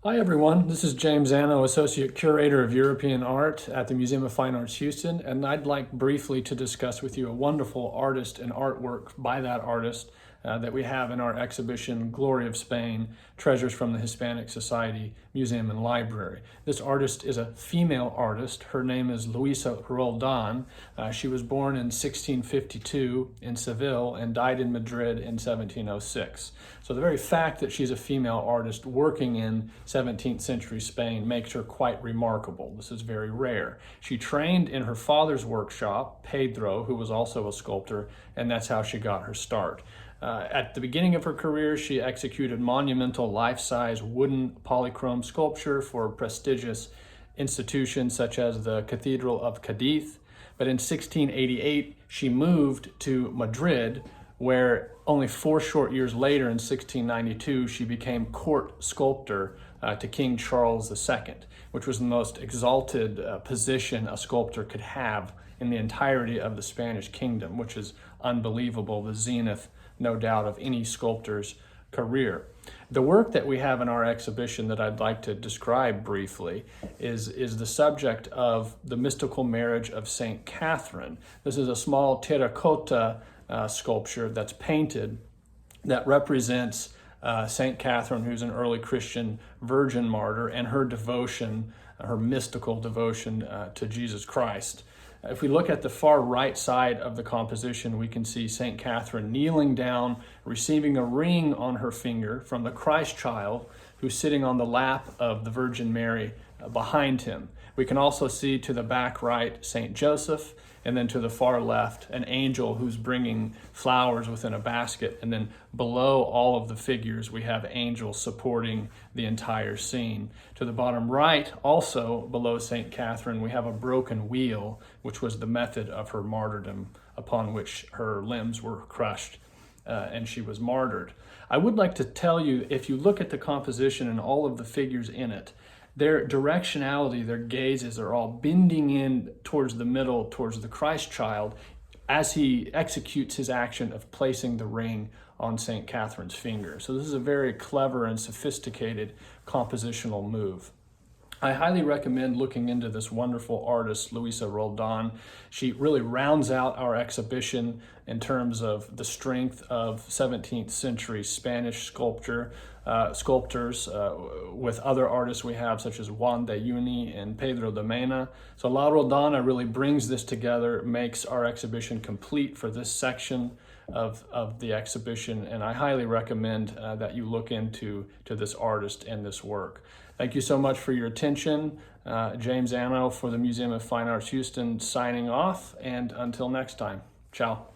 Hi everyone, this is James Anno, Associate Curator of European Art at the Museum of Fine Arts Houston, and I'd like briefly to discuss with you a wonderful artist and artwork by that artist that we have in our exhibition, Glory of Spain, Treasures from the Hispanic Society Museum and Library. This artist is a female artist. Her name is Luisa Roldán. She was born in 1652 in Seville and died in Madrid in 1706. So the very fact that she's a female artist working in 17th century Spain makes her quite remarkable. This is very rare. She trained in her father's workshop, Pedro, who was also a sculptor, and that's how she got her start. At the beginning of her career, she executed monumental life-size wooden polychrome sculpture for prestigious institutions such as the Cathedral of Cadiz. But in 1688, she moved to Madrid, where only 4 short years later, in 1692, she became court sculptor to King Charles II, which was the most exalted position a sculptor could have in the entirety of the Spanish kingdom, which is unbelievable, the zenith, no doubt, of any sculptor's career. The work that we have in our exhibition that I'd like to describe briefly is the subject of the mystical marriage of Saint Catherine. This is a small terracotta sculpture that's painted that represents Saint Catherine, who's an early Christian virgin martyr, and her devotion, her mystical devotion to Jesus Christ. If we look at the far right side of the composition, we can see Saint Catherine kneeling down, receiving a ring on her finger from the Christ child who's sitting on the lap of the Virgin Mary behind him. We can also see to the back right Saint Joseph, and then to the far left an angel who's bringing flowers within a basket, and then below all of the figures we have angels supporting the entire scene. To the bottom right, also below Saint Catherine, we have a broken wheel, which was the method of her martyrdom, upon which her limbs were crushed and she was martyred. I would like to tell you, if you look at the composition and all of the figures in it, their directionality, their gazes are all bending in towards the middle, towards the Christ child, as he executes his action of placing the ring on St. Catherine's finger. So this is a very clever and sophisticated compositional move. I highly recommend looking into this wonderful artist, Luisa Roldán. She really rounds out our exhibition in terms of the strength of 17th century Spanish sculptors with other artists we have, such as Juan de Juni and Pedro de Mena. So La Roldana really brings this together, makes our exhibition complete for this section of the exhibition, and I highly recommend that you look into this artist and this work. Thank you so much for your attention. James Anno for the Museum of Fine Arts Houston signing off, and until next time, ciao.